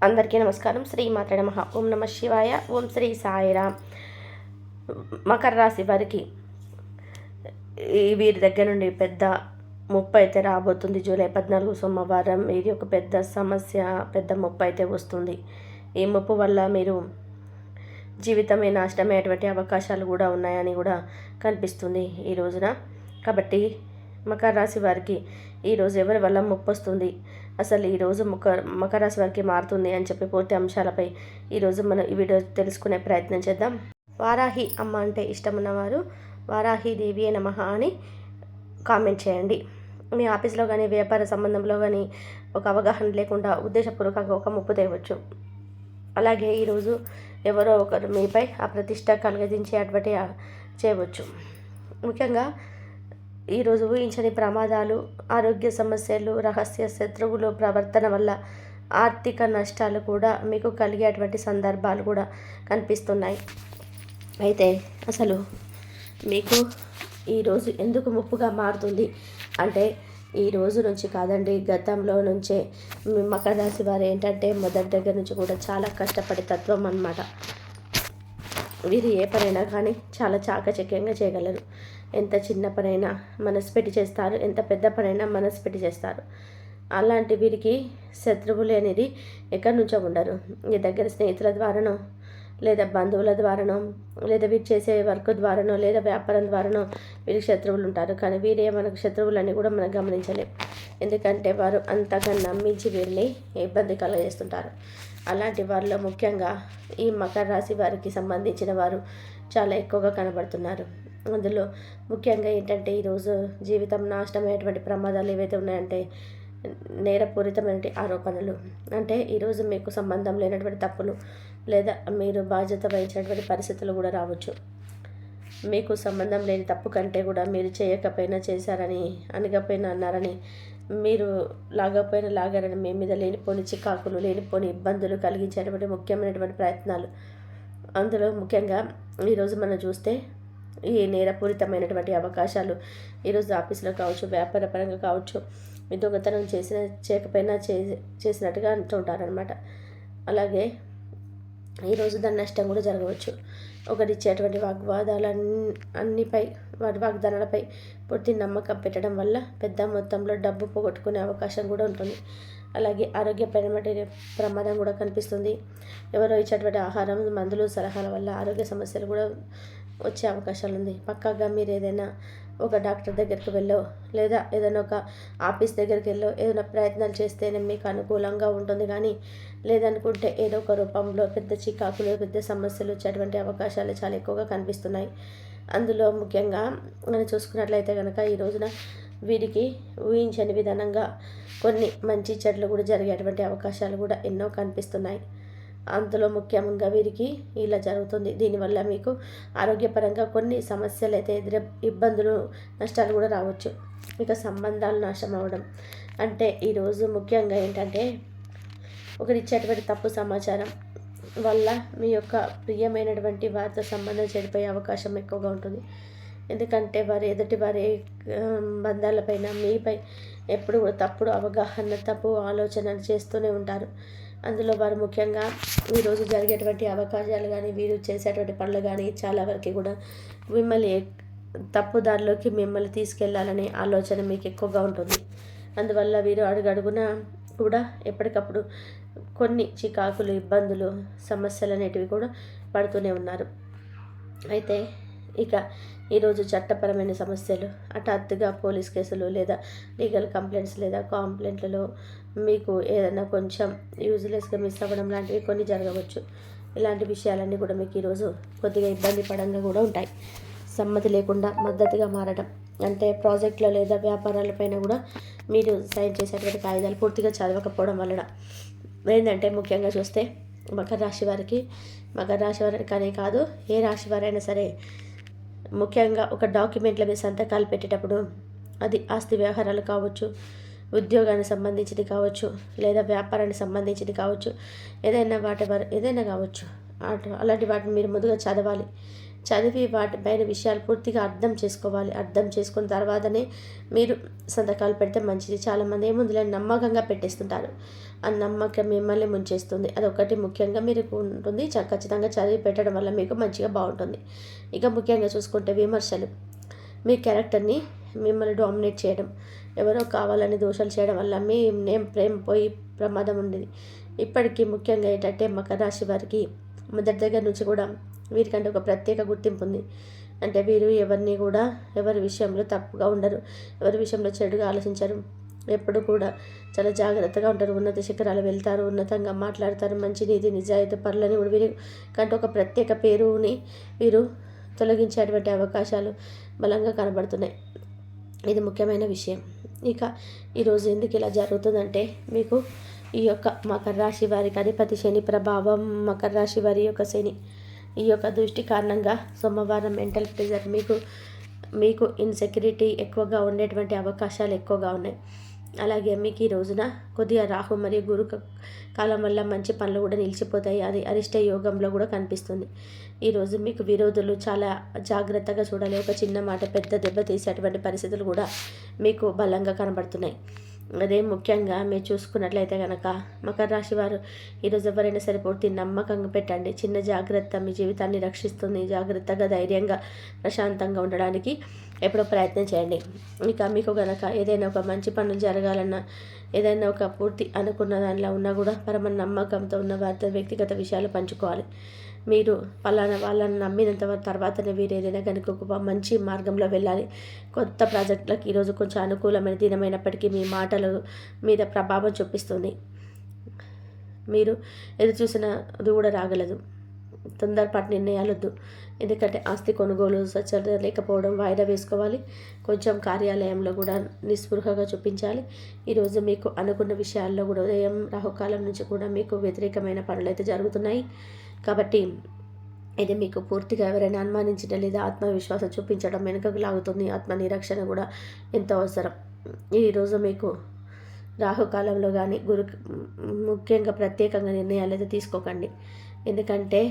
అందరికీ నమస్కారం. శ్రీ మాత్రే నమః. ఓం నమ శివాయ. ఓం శ్రీ సాయిరామ్. మకర రాశి వారికి వీరి దగ్గర నుండి పెద్ద ముప్పు అయితే రాబోతుంది. జూలై 14 సోమవారం ఇది ఒక పెద్ద సమస్య, పెద్ద ముప్పు అయితే వస్తుంది. ఈ ముప్పు వల్ల మీరు జీవితమే నాశనమయ్యేటువంటి అవకాశాలు కూడా ఉన్నాయని కూడా కనిపిస్తుంది ఈ రోజున. కాబట్టి మకర రాశి వారికి ఈరోజు ఎవరి వల్ల ముప్పు వస్తుంది, అసలు ఈరోజు మకర రాశి వారికి మారుతుంది అని చెప్పి పూర్తి అంశాలపై ఈరోజు మనం ఈ వీడియో తెలుసుకునే ప్రయత్నం చేద్దాం. వారాహి అమ్మ అంటే ఇష్టమున్నవారు వారాహి దేవియే నమః అని కామెంట్ చేయండి. మీ ఆఫీస్లో కానీ వ్యాపార సంబంధంలో కానీ ఒక అవగాహన లేకుండా ఉద్దేశపూర్వకంగా ఒక ముప్పు తేవచ్చు. అలాగే ఈరోజు ఎవరో ఒకరు మీపై అప్రతిష్ట కలిగించేటువంటి చేయవచ్చు. ముఖ్యంగా ఈరోజు ఊహించని ప్రమాదాలు, ఆరోగ్య సమస్యలు, రహస్య శత్రువుల ప్రవర్తన వల్ల ఆర్థిక నష్టాలు కూడా మీకు కలిగేటువంటి సందర్భాలు కూడా కనిపిస్తున్నాయి. అయితే అసలు మీకు ఈరోజు ఎందుకు ముప్పుగా మారుతుంది అంటే ఈ రోజు నుంచి కాదండి, గతంలో నుంచే మకర రాశి వారు ఏంటంటే మొదటి దగ్గర నుంచి కూడా చాలా కష్టపడే తత్వం అన్నమాట. వీరు ఏ పనైనా కానీ చాలా చాకచక్యంగా చేయగలరు. ఎంత చిన్న పనైనా మనసు పెట్టి చేస్తారు, ఎంత పెద్ద పనైనా మనసు పెట్టి చేస్తారు. అలాంటి వీరికి శత్రువులు అనేది ఎక్కడి నుంచో ఉండరు. ఈ దగ్గర స్నేహితుల ద్వారానో, లేదా బంధువుల ద్వారానో, లేదా వీరు చేసే వర్క్ ద్వారానో, లేదా వ్యాపారం ద్వారానో వీరికి శత్రువులు ఉంటారు. కానీ వీరే మనకు శత్రువులని కూడా మనం గమనించలేం. ఎందుకంటే వారు అంతగా నమ్మించి వీరిని ఇబ్బంది కలగజేస్తుంటారు. అలాంటి వారిలో ముఖ్యంగా ఈ మకర రాశి వారికి సంబంధించిన వారు చాలా ఎక్కువగా కనబడుతున్నారు. అందులో ముఖ్యంగా ఏంటంటే ఈరోజు జీవితం నాశనమైనటువంటి ప్రమాదాలు ఏవైతే ఉన్నాయంటే నేరపూరితమైన ఆరోపణలు, అంటే ఈరోజు మీకు సంబంధం లేనటువంటి తప్పులు లేదా మీరు బాధ్యత వహించినటువంటి పరిస్థితులు కూడా రావచ్చు. మీకు సంబంధం లేని తప్పు కంటే కూడా మీరు చేయకపోయినా చేశారని, అనకపోయినా అన్నారని, మీరు లాగకపోయినా లాగారని మీ మీద లేనిపోని చికాకులు, లేనిపోని ఇబ్బందులు కలిగించేటువంటి ముఖ్యమైనటువంటి ప్రయత్నాలు. అందులో ముఖ్యంగా ఈరోజు మనం చూస్తే ఈ నేరపూరితమైనటువంటి అవకాశాలు ఈరోజు ఆఫీసులో కావచ్చు, వ్యాపార పరంగా కావచ్చు, మీ దొంగతనం చేయకపోయినా చేసినట్టుగా అంటుంటారనమాట. అలాగే ఈరోజు దాని నష్టం కూడా జరగవచ్చు. ఒకరిచ్చేటువంటి అన్నిపై వాటి వాగ్దానాలపై పూర్తి నమ్మకం పెట్టడం వల్ల పెద్ద మొత్తంలో డబ్బు పోగొట్టుకునే అవకాశం కూడా ఉంటుంది. అలాగే ఆరోగ్యపరమైన ప్రమాదం కూడా కనిపిస్తుంది. ఎవరో ఇచ్చేటువంటి ఆహారం, మందులు, సలహాల వల్ల ఆరోగ్య సమస్యలు కూడా వచ్చే అవకాశాలు ఉంది. పక్కాగా మీరు ఏదైనా ఒక డాక్టర్ దగ్గరికి వెళ్ళో, లేదా ఏదైనా ఒక ఆఫీస్ దగ్గరికి వెళ్ళో ఏదైనా ప్రయత్నాలు చేస్తేనే మీకు అనుకూలంగా ఉంటుంది. కానీ లేదనుకుంటే ఏదో ఒక రూపంలో పెద్ద చికాకులు, పెద్ద సమస్యలు వచ్చేటువంటి అవకాశాలు చాలా ఎక్కువగా కనిపిస్తున్నాయి. అందులో ముఖ్యంగా మనం చూసుకున్నట్లయితే కనుక ఈ రోజున వీరికి ఊహించని విధానంగా కొన్ని మంచి చెడ్లు కూడా జరిగేటువంటి అవకాశాలు కూడా ఎన్నో కనిపిస్తున్నాయి. అందులో ముఖ్యంగా వీరికి ఇలా జరుగుతుంది. దీనివల్ల మీకు ఆరోగ్యపరంగా కొన్ని సమస్యలు అయితే ఇబ్బందులు, నష్టాలు కూడా రావచ్చు. ఇక సంబంధాలు నాశనం అవ్వడం అంటే ఈరోజు ముఖ్యంగా ఏంటంటే ఒకరిచ్చేటువంటి తప్పు సమాచారం వల్ల మీ యొక్క ప్రియమైనటువంటి వారితో సంబంధం చెడిపోయే అవకాశం ఎక్కువగా ఉంటుంది. ఎందుకంటే ఎదుటి వారి బంధాలపైన మీపై ఎప్పుడు తప్పుడు అవగాహన, తప్పు ఆలోచనలు చేస్తూనే ఉంటారు. అందులో వారు ముఖ్యంగా ఈరోజు జరిగేటువంటి అవకాశాలు కానీ, వీరు చేసేటువంటి పనులు కానీ చాలా వరకు కూడా మిమ్మల్ని తప్పుదారిలోకి మిమ్మల్ని తీసుకెళ్లాలనే ఆలోచన మీకు ఎక్కువగా ఉంటుంది. అందువల్ల వీరు అడుగడుగున కూడా ఎప్పటికప్పుడు కొన్ని చికాకులు, ఇబ్బందులు, సమస్యలు అనేటివి కూడా పడుతూనే ఉన్నారు. అయితే ఇక ఈరోజు చట్టపరమైన సమస్యలు, హఠాత్తుగా పోలీస్ కేసులు, లేదా లీగల్ కంప్లైంట్స్, లేదా కాంప్లైంట్లలో మీకు ఏదైనా కొంచెం యూజ్లెస్గా మిస్ అవ్వడం లాంటివి కొన్ని జరగవచ్చు. ఇలాంటి విషయాలన్నీ కూడా మీకు ఈరోజు కొద్దిగా ఇబ్బంది పడంగా కూడా ఉంటాయి. సమ్మతి లేకుండా మద్దతుగా మారడం అంటే ప్రాజెక్టులో లేదా వ్యాపారాలపైన కూడా మీరు సైన్ చేసేటువంటి కాగితాలు పూర్తిగా చదవకపోవడం వలన ఏంటంటే ముఖ్యంగా చూస్తే మకర రాశి వారికనే కాదు, ఏ రాశి వారైనా సరే ముఖ్యంగా ఒక డాక్యుమెంట్ల మీద సంతకాలు పెట్టేటప్పుడు అది ఆస్తి వ్యవహారాలు కావచ్చు, ఉద్యోగానికి సంబంధించింది కావచ్చు, లేదా వ్యాపారానికి సంబంధించింది కావచ్చు, ఏదైనా కావచ్చు. అలాంటి వాటిని మీరు ముందుగా చదివి వాటిపైన విషయాలు పూర్తిగా అర్థం చేసుకోవాలి. అర్థం చేసుకున్న తర్వాతనే మీరు సంతకాలు పెడితే మంచిది. చాలామంది ఏముందులో నమ్మకంగా పెట్టేస్తుంటారు. ఆ నమ్మకం మిమ్మల్ని ముంచేస్తుంది. అదొకటి ముఖ్యంగా మీరు ఉంటుంది. ఖచ్చితంగా చదివి పెట్టడం వల్ల మీకు మంచిగా బాగుంటుంది. ఇక ముఖ్యంగా చూసుకుంటే విమర్శలు, మీ క్యారెక్టర్ని మిమ్మల్ని డామినేట్ చేయడం, ఎవరో కావాలని దోషాలు చేయడం వల్ల మీ నేమ్ ప్రేమ పోయి ప్రమాదం ఉండేది. ఇప్పటికీ ముఖ్యంగా ఏంటంటే మకర రాశి వారికి మొదటి దగ్గర నుంచి కూడా వీరికంటే ఒక ప్రత్యేక గుర్తింపు ఉంది. అంటే వీరు ఎవరిని కూడా ఎవరి విషయంలో తప్పుగా ఉండరు, ఎవరి విషయంలో చెడుగా ఆలోచించరు. ఎప్పుడు కూడా చాలా జాగ్రత్తగా ఉంటారు, ఉన్నత శిఖరాలు వెళ్తారు, ఉన్నతంగా మాట్లాడతారు, మంచి నీతి నిజాయితీ పనులని కూడా వీరి కంటే ఒక ప్రత్యేక పేరుని వీరు తొలగించేటువంటి అవకాశాలు బలంగా కనబడుతున్నాయి. ఇది ముఖ్యమైన విషయం. ఇక ఈరోజు ఎందుకు ఇలా జరుగుతుందంటే మీకు ఈ యొక్క మకర రాశి వారికి అధిపతి శని ప్రభావం, మకర రాశి వారి యొక్క శని ఈ యొక్క దృష్టి కారణంగా సోమవారం మెంటల్ ప్రెజర్ మీకు ఇన్సెక్యూరిటీ ఎక్కువగా ఉండేటువంటి అవకాశాలు ఎక్కువగా ఉన్నాయి. అలాగే మీకు ఈ రోజున కొద్దిగా రాహు మరియు గురు కాలం వల్ల మంచి పనులు కూడా నిలిచిపోతాయి. అది అరిష్ట యోగంలో కూడా కనిపిస్తుంది. ఈరోజు మీకు విరోధులు చాలా జాగ్రత్తగా చూడాలి. ఒక చిన్న మాట పెద్ద దెబ్బ తీసేటువంటి పరిస్థితులు కూడా మీకు బలంగా కనబడుతున్నాయి. అదే ముఖ్యంగా మీరు చూసుకున్నట్లయితే కనుక మకర రాశి వారు ఈరోజు ఎవరైనా సరే పూర్తి నమ్మకంగా పెట్టండి. చిన్న జాగ్రత్త మీ జీవితాన్ని రక్షిస్తుంది. జాగ్రత్తగా ధైర్యంగా ప్రశాంతంగా ఉండడానికి ఎప్పుడో ప్రయత్నం చేయండి. ఇక మీకు కనుక ఏదైనా ఒక మంచి పనులు జరగాలన్నా, ఏదైనా ఒక పూర్తి అనుకున్న దానిలో ఉన్నా కూడా పరమ నమ్మకంతో ఉన్న వారితో వ్యక్తిగత విషయాలు పంచుకోవాలి. మీరు పలానా వాళ్ళని నమ్మినంత తర్వాతనే వీరు ఏదైనా కనుక ఒక మంచి మార్గంలో వెళ్ళాలి. కొత్త ప్రాజెక్టులకు ఈరోజు కొంచెం అనుకూలమైన దినమైనప్పటికీ మీ మాటల మీద ప్రభావం చూపిస్తుంది. మీరు ఎదురు చూసినది కూడా రాగలదు. తొందరపాటు నిర్ణయాలొద్దు. ఎందుకంటే ఆస్తి కొనుగోలు స్వచ్ఛత లేకపోవడం వాయిదా వేసుకోవాలి. కొంచెం కార్యాలయంలో కూడా నిస్పృహగా చూపించాలి. ఈరోజు మీకు అనుకున్న విషయాల్లో కూడా ఉదయం రాహుకాలం నుంచి కూడా మీకు వ్యతిరేకమైన పనులు అయితే జరుగుతున్నాయి. కాబట్టి ఇది మీకు పూర్తిగా ఎవరైనా అనుమానించడం లేదా ఆత్మవిశ్వాసం చూపించడం వెనుకకు లాగుతుంది. ఆత్మ నిరీక్షణ కూడా ఎంతో అవసరం. ఈరోజు మీకు రాహుకాలంలో కానీ ముఖ్యంగా ప్రత్యేకంగా నిర్ణయాలు అయితే తీసుకోకండి. ఎందుకంటే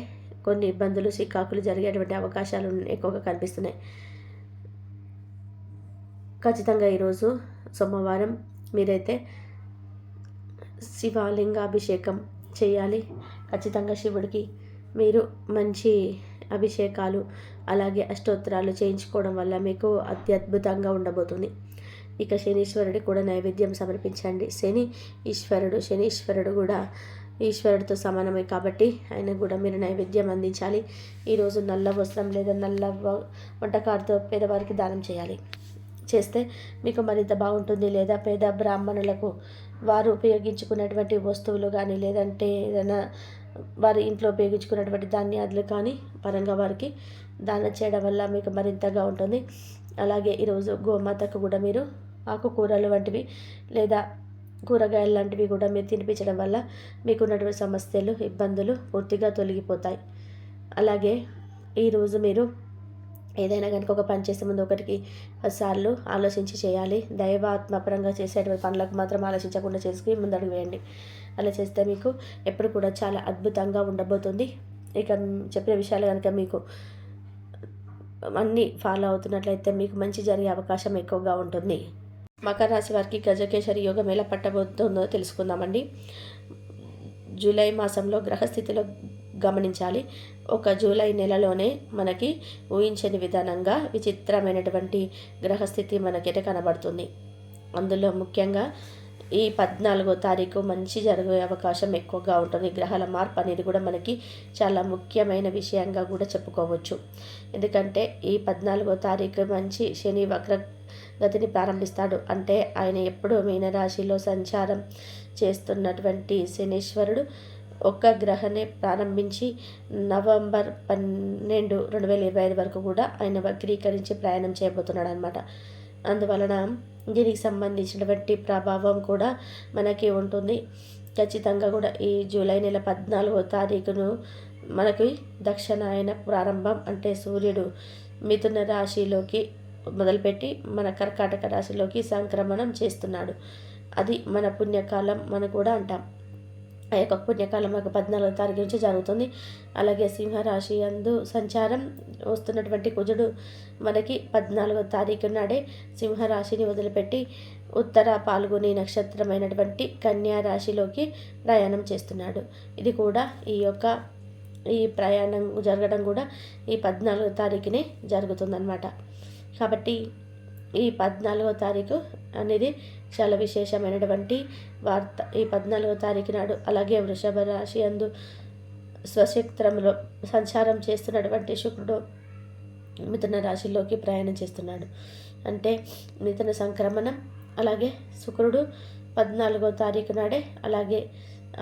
కొన్ని ఇబ్బందులు చికాకులు జరిగేటువంటి అవకాశాలు ఎక్కువగా కనిపిస్తున్నాయి. ఖచ్చితంగా ఈరోజు సోమవారం మీరైతే శివలింగాభిషేకం చేయాలి. ఖచ్చితంగా శివుడికి మీరు మంచి అభిషేకాలు అలాగే అష్టోత్తరాలు చేయించుకోవడం వల్ల మీకు అత్యద్భుతంగా ఉండబోతుంది. ఇక శనీశ్వరుడికి కూడా నైవేద్యం సమర్పించండి. శనీశ్వరుడు కూడా ఈశ్వరుడితో సమానమే కాబట్టి ఆయన కూడా మీరు నైవేద్యం అందించాలి. ఈరోజు నల్ల వస్త్రం లేదా నల్ల వంటకారుతో పేదవారికి దానం చేయాలి. చేస్తే మీకు మరింత బాగుంటుంది. లేదా పేద బ్రాహ్మణులకు వారు ఉపయోగించుకున్నటువంటి వస్తువులు కానీ లేదంటే ఏదైనా వారి ఇంట్లో ఉపయోగించుకున్నటువంటి ధాన్యాలు కానీ పరంగా వారికి దానం చేయడం వల్ల మీకు మరింతగా ఉంటుంది. అలాగే ఈరోజు గోమాతకు కూడా మీరు ఆకుకూరలు వంటివి లేదా కూరగాయలు లాంటివి కూడా మీరు తినిపించడం వల్ల మీకున్నటువంటి సమస్యలు ఇబ్బందులు పూర్తిగా తొలగిపోతాయి. అలాగే ఈరోజు మీరు ఏదైనా కనుక ఒక పని చేసే ముందు ఒకటికి 10 సార్లు ఆలోచించి చేయాలి. దైవాత్మపరంగా చేసేటువంటి పనులకు మాత్రం ఆలోచించకుండా చేసుకుని ముందడుగు వేయండి. అలా చేస్తే మీకు ఎప్పుడు కూడా చాలా అద్భుతంగా ఉండబోతుంది. ఇక చెప్పిన విషయాలు కనుక మీకు అన్నీ ఫాలో అవుతున్నట్లయితే మీకు మంచి జరిగే అవకాశం ఎక్కువగా ఉంటుంది. మకర రాశి వారికి గజకేసరి యోగం ఎలా పట్టబోతుందో తెలుసుకుందామండి. జూలై మాసంలో గ్రహస్థితిలో గమనించాలి. ఒక జూలై నెలలోనే మనకి ఊహించని విధానంగా విచిత్రమైనటువంటి గ్రహస్థితి మనకైతే కనబడుతుంది. అందులో ముఖ్యంగా ఈ 14వ తారీఖు మంచి జరిగే అవకాశం ఎక్కువగా ఉంటుంది. గ్రహాల మార్పు అనేది కూడా మనకి చాలా ముఖ్యమైన విషయంగా కూడా చెప్పుకోవచ్చు. ఎందుకంటే ఈ 14వ తారీఖు మంచి శని వక్రగతిని ప్రారంభిస్తాడు. అంటే ఆయన ఎప్పుడూ మీనరాశిలో సంచారం చేస్తున్నటువంటి శనీశ్వరుడు ఒక్క గ్రహనే ప్రారంభించి నవంబర్ 12, 2025 వరకు కూడా ఆయన వక్రీకరించి ప్రయాణం చేయబోతున్నాడు అనమాట. అందువలన దీనికి సంబంధించినటువంటి ప్రభావం కూడా మనకి ఉంటుంది. ఖచ్చితంగా కూడా ఈ జూలై నెల 14వ తారీఖును మనకి దక్షిణాయన ప్రారంభం. అంటే సూర్యుడు మిథున రాశిలోకి మొదలుపెట్టి మన కర్కాటక రాశిలోకి సంక్రమణం చేస్తున్నాడు. అది మన పుణ్యకాలం మనం కూడా అంటాం. ఆ యొక్క పుణ్యకాలం మనకు 14వ తారీఖు నుంచి జరుగుతుంది. అలాగే సింహరాశి యందు సంచారం వస్తున్నటువంటి కుజుడు మనకి 14వ తారీఖు నాడే సింహరాశిని వదిలిపెట్టి ఉత్తర పాల్గొని నక్షత్రమైనటువంటి కన్యా రాశిలోకి ప్రయాణం చేస్తున్నాడు. ఇది కూడా ఈ ప్రయాణం జరగడం కూడా ఈ 14వ తారీఖునే జరుగుతుందన్నమాట. కాబట్టి ఈ 14వ తారీఖు అనేది చాలా విశేషమైనటువంటి వార్త. ఈ 14వ తారీఖు నాడు అలాగే వృషభ రాశి అందు స్వక్షేత్రంలో సంచారం చేస్తున్నటువంటి శుక్రుడు మిథున రాశిలోకి ప్రయాణం చేస్తున్నాడు. అంటే మిథున సంక్రమణం, అలాగే శుక్రుడు 14వ తారీఖు నాడే, అలాగే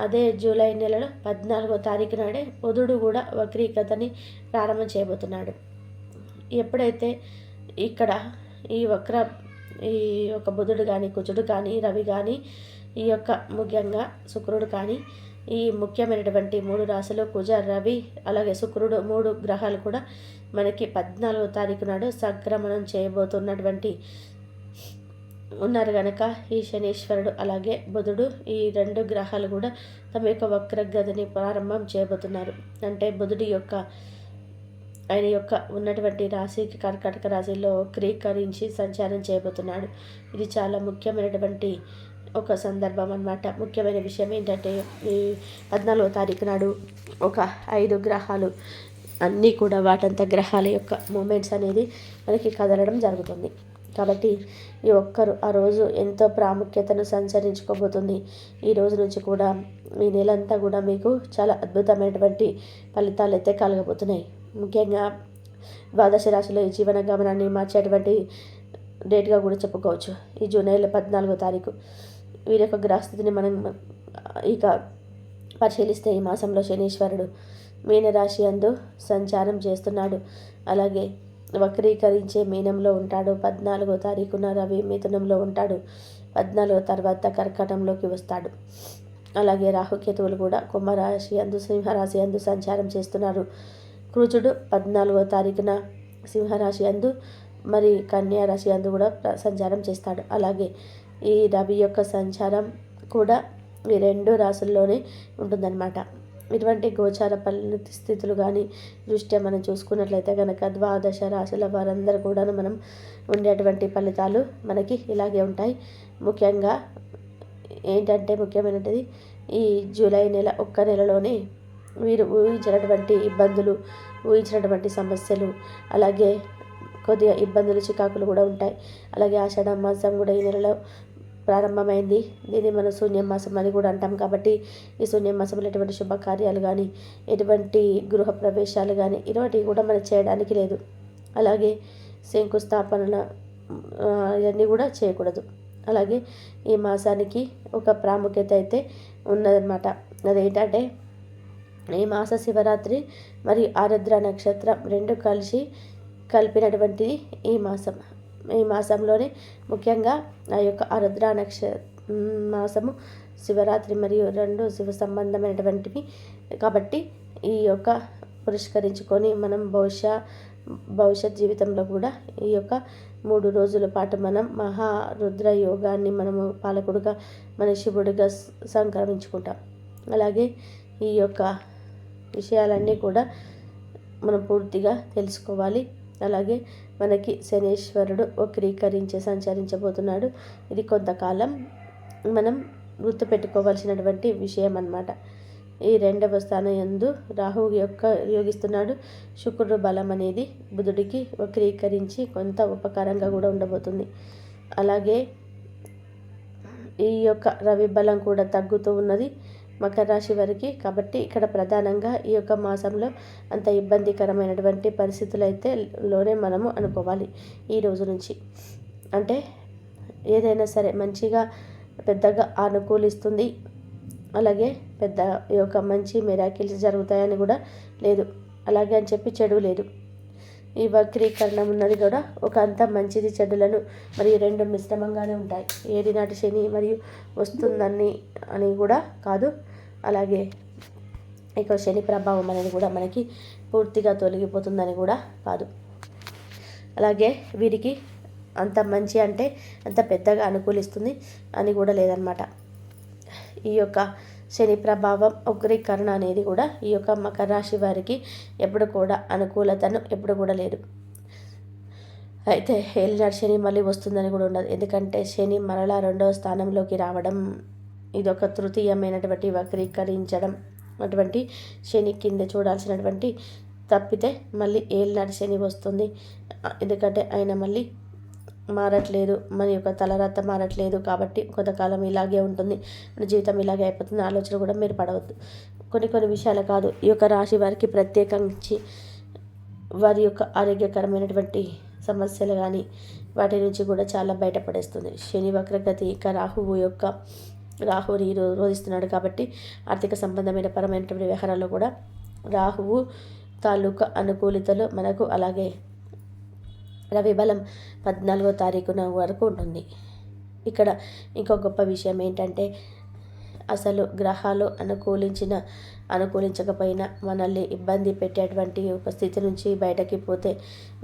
అదే జూలై నెలలో 14వ తారీఖు నాడే బుధుడు కూడా వక్రీకతని ప్రారంభం చేయబోతున్నాడు. ఎప్పుడైతే ఇక్కడ ఈ యొక్క బుధుడు కానీ, కుజుడు కానీ, రవి కానీ, ఈ యొక్క ముఖ్యంగా శుక్రుడు కానీ, ఈ ముఖ్యమైనటువంటి 3 రాశులు కుజ, రవి, అలాగే శుక్రుడు 3 గ్రహాలు కూడా మనకి 14వ తారీఖు నాడు సంక్రమణం చేయబోతున్నటువంటి ఉన్నారు కనుక ఈ శనీశ్వరుడు అలాగే బుధుడు ఈ 2 గ్రహాలు కూడా తమ యొక్క వక్రగతిని ప్రారంభం చేయబోతున్నారు. అంటే బుధుడి యొక్క ఆయన యొక్క ఉన్నటువంటి రాశికి కర్కాటక రాశిలో వక్రీకరించి సంచారం చేయబోతున్నాడు. ఇది చాలా ముఖ్యమైనటువంటి ఒక సందర్భం అన్నమాట. ముఖ్యమైన విషయం ఏంటంటే ఈ 14వ తారీఖు నాడు ఒక 5 గ్రహాలు అన్నీ కూడా వాటంత గ్రహాల యొక్క మూమెంట్స్ అనేది మనకి కదలడం జరుగుతుంది. కాబట్టి ఈ ఒక్కరు ఆ రోజు ఎంతో ప్రాముఖ్యతను సంచరించుకోబోతుంది. ఈ రోజు నుంచి కూడా ఈ నెలంతా కూడా మీకు చాలా అద్భుతమైనటువంటి ఫలితాలు అయితే కలగబోతున్నాయి. ముఖ్యంగా ద్వాదశ రాశిలో ఈ జీవన గమనాన్ని మార్చేటువంటి డేట్గా కూడా చెప్పుకోవచ్చు. ఈ జూలై 14వ తారీఖు వీరి యొక్క గ్రహస్థితిని మనం ఇక పరిశీలిస్తే ఈ మాసంలో శనీశ్వరుడు మీనరాశి అందు సంచారం చేస్తున్నాడు. అలాగే వక్రీకరించే మీనంలో ఉంటాడు. 14వ తారీఖున రవి మిథునంలో ఉంటాడు. 14వ తర్వాత కర్కాటంలోకి వస్తాడు. అలాగే రాహుకేతువులు కూడా కుంభరాశి అందు సింహరాశి అందు సంచారం చేస్తున్నారు. కుజుడు 14వ తారీఖున సింహరాశి అందు మరి కన్యా రాశి అందు కూడా సంచారం చేస్తాడు. అలాగే ఈ రవి యొక్క సంచారం కూడా ఈ 2 రాశుల్లోనే ఉంటుందన్నమాట. ఇటువంటి గోచార పరిస్థితులు కానీ దృష్ట్యా మనం చూసుకున్నట్లయితే కనుక ద్వాదశ రాశుల వారందరూ కూడా మనం ఉండేటువంటి ఫలితాలు మనకి ఇలాగే ఉంటాయి. ముఖ్యంగా ఏంటంటే ముఖ్యమైనది ఈ జూలై నెల ఒక్క నెలలోనే వీరు ఊహించినటువంటి ఇబ్బందులు, ఊహించినటువంటి సమస్యలు, అలాగే కొద్దిగా ఇబ్బందులు చికాకులు కూడా ఉంటాయి. అలాగే ఆషాఢ మాసం కూడా ఈ నెలలో ప్రారంభమైంది. దీన్ని మనం శూన్యమాసం అని కూడా అంటాం. కాబట్టి ఈ శూన్యమాసంలో ఎటువంటి శుభకార్యాలు కానీ, ఎటువంటి గృహ ప్రవేశాలు కానీ ఇటువంటివి కూడా మనం చేయడానికి లేదు. అలాగే శంకుస్థాపన ఇవన్నీ కూడా చేయకూడదు. అలాగే ఈ మాసానికి ఒక ప్రాముఖ్యత అయితే ఉన్నదన్నమాట. అదేంటంటే ఈ మాస శివరాత్రి మరియు ఆరుద్ర నక్షత్రం 2 కలిపినటువంటిది ఈ మాసం. ఈ మాసంలోనే ముఖ్యంగా ఆ యొక్క ఆరుద్ర మాసము శివరాత్రి మరియు 2 శివ సంబంధమైనటువంటివి. కాబట్టి ఈ యొక్క పురస్కరించుకొని మనం భవిష్యత్ జీవితంలో కూడా ఈ యొక్క 3 రోజుల పాటు మనం మహారుద్ర యోగాన్ని మనము పాలకుడుగా మన శివుడిగా సంక్రమించుకుంటాం. అలాగే ఈ యొక్క విషయాలన్నీ కూడా మనం పూర్తిగా తెలుసుకోవాలి. అలాగే మనకి శనీశ్వరుడు వక్రీకరించి సంచరించబోతున్నాడు. ఇది కొంతకాలం మనం గుర్తుపెట్టుకోవాల్సినటువంటి విషయం అన్నమాట. ఈ 2వ స్థానం యందు రాహు యొక్క యోగిస్తున్నాడు. శుక్రుడు బలం అనేది బుధుడికి వక్రీకరించి కొంత ఉపకారంగా కూడా ఉండబోతుంది. అలాగే ఈ యొక్క రవి బలం కూడా తగ్గుతూ ఉన్నది మకర రాశి వారికి. కాబట్టి ఇక్కడ ప్రధానంగా ఈ యొక్క మాసంలో అంత ఇబ్బందికరమైనటువంటి పరిస్థితులు అయితే లోనే మనము అనుకోవాలి. ఈ రోజు నుంచి అంటే ఏదైనా సరే మంచిగా పెద్దగా అనుకూలిస్తుంది. అలాగే పెద్ద ఈ యొక్క మంచి మిరాకిల్స్ జరుగుతాయని కూడా లేదు. అలాగే అని చెప్పి చెడు లేదు. ఈ వక్రీకరణ ఉన్నది కూడా ఒక అంత మంచిది చెడులను మరియు 2 మిశ్రమంగానే ఉంటాయి. ఏడినాటి శని మరియు వస్తుందని అని కూడా కాదు. అలాగే ఇక శని ప్రభావం అనేది కూడా మనకి పూర్తిగా తొలగిపోతుందని కూడా కాదు. అలాగే వీరికి అంత మంచి అంటే అంత పెద్దగా అనుకూలిస్తుంది అని కూడా లేదనమాట. ఈ యొక్క శని ప్రభావం వక్రీకరణ అనేది కూడా ఈ యొక్క మకర రాశి వారికి ఎప్పుడు కూడా అనుకూలతను ఎప్పుడు కూడా లేదు. అయితే ఏలినాడు శని మళ్ళీ వస్తుందని కూడా ఉండదు. ఎందుకంటే శని మరలా 2వ స్థానంలోకి రావడం ఇదొక తృతీయమైనటువంటి వక్రీకరించడం అటువంటి శని కింద చూడాల్సినటువంటి తప్పితే మళ్ళీ ఏలినాడు శని వస్తుంది. ఎందుకంటే ఆయన మళ్ళీ మారట్లేదు, మన యొక్క తలరాత మారట్లేదు కాబట్టి కొంతకాలం ఇలాగే ఉంటుంది, మన జీవితం ఇలాగే అయిపోతుంది ఆలోచన కూడా మీరు పడవద్దు. కొన్ని విషయాలు కాదు, ఈ యొక్క రాశి వారికి ప్రత్యేకించి వారి యొక్క ఆరోగ్యకరమైనటువంటి సమస్యలు కానీ వాటి నుంచి కూడా చాలా బయటపడేస్తుంది. శని వక్రగతి ఇక రాహువు రోధిస్తున్నాడు కాబట్టి ఆర్థిక సంబంధమైన పరమైనటువంటి వ్యవహారాల్లో కూడా రాహువు తాలూకా అనుకూలితలు మనకు, అలాగే రవి బలం 14వ తారీఖున వరకు ఉంటుంది. ఇక్కడ ఇంకో గొప్ప విషయం ఏంటంటే అసలు గ్రహాలు అనుకూలించకపోయినా మనల్ని ఇబ్బంది పెట్టేటువంటి ఒక స్థితి నుంచి బయటకి పోతే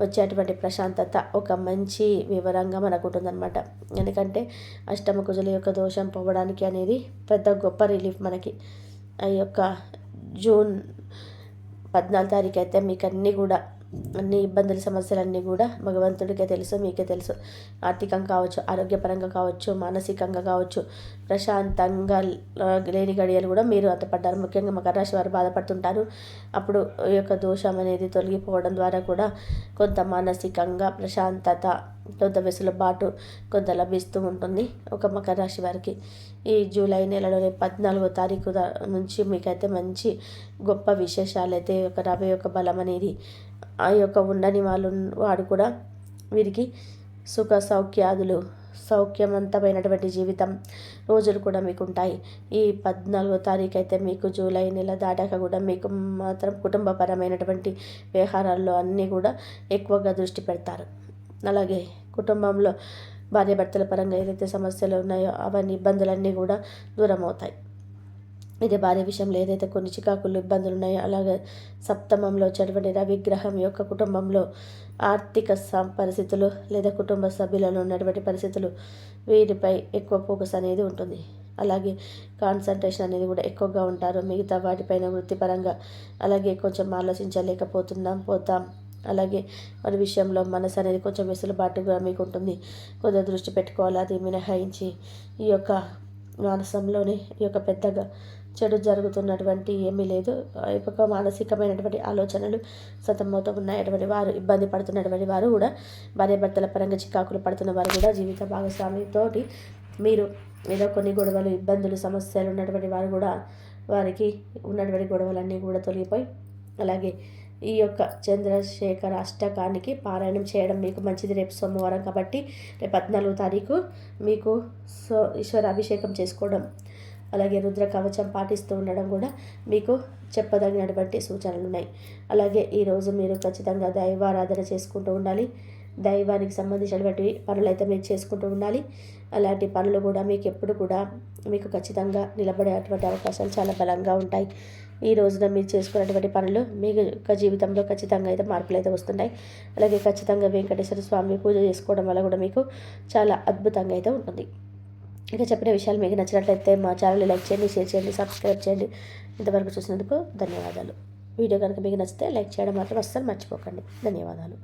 వచ్చేటువంటి ప్రశాంతత ఒక మంచి వివరంగా మనకు ఉంటుందన్నమాట. ఎందుకంటే అష్టమ కుజుల యొక్క దోషం పోవడానికి అనేది పెద్ద గొప్ప రిలీఫ్ మనకి. ఆ యొక్క జూన్ 14 తారీఖు అయితే మీకు అన్ని ఇబ్బందుల సమస్యలన్నీ కూడా భగవంతుడికే తెలుసు, మీకే తెలుసు. ఆర్థికంగా కావచ్చు, ఆరోగ్యపరంగా కావచ్చు, మానసికంగా కావచ్చు, ప్రశాంతంగా లేని గడియలు కూడా మీరు అంతపడ్డారు. ముఖ్యంగా మకర రాశి వారు బాధపడుతుంటారు. అప్పుడు ఈ యొక్క దోషం అనేది తొలగిపోవడం ద్వారా కూడా కొంత మానసికంగా ప్రశాంతత, కొంత వెసులుబాటు కొంత లభిస్తూ ఉంటుంది ఒక మకర రాశి వారికి. ఈ జూలై నెలలోనే 14వ తారీఖు నుంచి మీకైతే మంచి గొప్ప విశేషాలు అయితే ఒక రవి యొక్క బలం అనేది ఆ యొక్క ఉండని వాడు కూడా వీరికి సుఖ సౌఖ్యవంతమైనటువంటి జీవితం రోజులు కూడా మీకు ఉంటాయి. ఈ 14వ తారీఖు అయితే మీకు జూలై నెల దాటాక కూడా మీకు మాత్రం కుటుంబపరమైనటువంటి వ్యవహారాల్లో అన్నీ కూడా ఎక్కువగా దృష్టి పెడతారు. అలాగే కుటుంబంలో భార్యాభర్తల పరంగా ఏదైతే సమస్యలు ఉన్నాయో అవన్నీ ఇబ్బందులన్నీ కూడా దూరం అవుతాయి. ఇది భార్య విషయంలో ఏదైతే కొన్ని చికాకులు ఇబ్బందులు ఉన్నాయో, అలాగే సప్తమంలో వచ్చేటువంటి రవిగ్రహం యొక్క కుటుంబంలో ఆర్థిక పరిస్థితులు లేదా కుటుంబ సభ్యులలో ఉన్నటువంటి పరిస్థితులు వీటిపై ఎక్కువ ఫోకస్ అనేది ఉంటుంది. అలాగే కాన్సన్ట్రేషన్ అనేది కూడా ఎక్కువగా ఉంటారు మిగతా వాటిపైన వృత్తిపరంగా. అలాగే కొంచెం పోతాం. అలాగే మన విషయంలో మనసు అనేది కొంచెం వెసులుబాటుగా మీకు ఉంటుంది. కొంచెం దృష్టి పెట్టుకోవాలి. అది మినహాయించి ఈ యొక్క మానసంలోనే ఈ యొక్క పెద్దగా చెడు జరుగుతున్నటువంటి ఏమీ లేదు. ఒక మానసికమైనటువంటి ఆలోచనలు సతమవుతూ ఉన్నటువంటి వారు, ఇబ్బంది పడుతున్నటువంటి వారు కూడా, భార్యాభర్తల పరంగా చికాకులు పడుతున్న వారు కూడా, జీవిత భాగస్వామితోటి మీరు ఏదో కొన్ని గొడవలు, ఇబ్బందులు, సమస్యలు ఉన్నటువంటి వారు కూడా వారికి ఉన్నటువంటి గొడవలన్నీ కూడా తొలగిపోయి, అలాగే ఈ యొక్క చంద్రశేఖర అష్టకానికి పారాయణం చేయడం మీకు మంచిది. రేపు సోమవారం కాబట్టి రేపు 14వ తారీఖు మీకు ఈశ్వర అభిషేకం చేసుకోవడం, అలాగే రుద్ర కవచం పాటిస్తూ ఉండడం కూడా మీకు చెప్పదగినటువంటి సూచనలు ఉన్నాయి. అలాగే ఈరోజు మీరు ఖచ్చితంగా దైవారాధన చేసుకుంటూ ఉండాలి. దైవానికి సంబంధించినటువంటి పనులు అయితే మీరు చేసుకుంటూ ఉండాలి. అలాంటి పనులు కూడా మీకు ఎప్పుడు కూడా మీకు ఖచ్చితంగా నిలబడేటువంటి అవకాశాలు చాలా బలంగా ఉంటాయి. ఈ రోజున మీరు చేసుకున్నటువంటి పనులు మీ యొక్క జీవితంలో ఖచ్చితంగా అయితే మార్పులు అయితే వస్తున్నాయి. అలాగే ఖచ్చితంగా వెంకటేశ్వర స్వామి పూజ చేసుకోవడం వల్ల కూడా మీకు చాలా అద్భుతంగా అయితే ఉంటుంది. ఇక చెప్పిన విషయాలు మీకు నచ్చినట్లయితే మా ఛానల్ని లైక్ చేయండి, షేర్ చేయండి, సబ్స్క్రైబ్ చేయండి. ఇంతవరకు చూసినందుకు ధన్యవాదాలు. వీడియో కనుక మీకు నచ్చితే లైక్ చేయడం మాత్రం అస్సలు మర్చిపోకండి. ధన్యవాదాలు.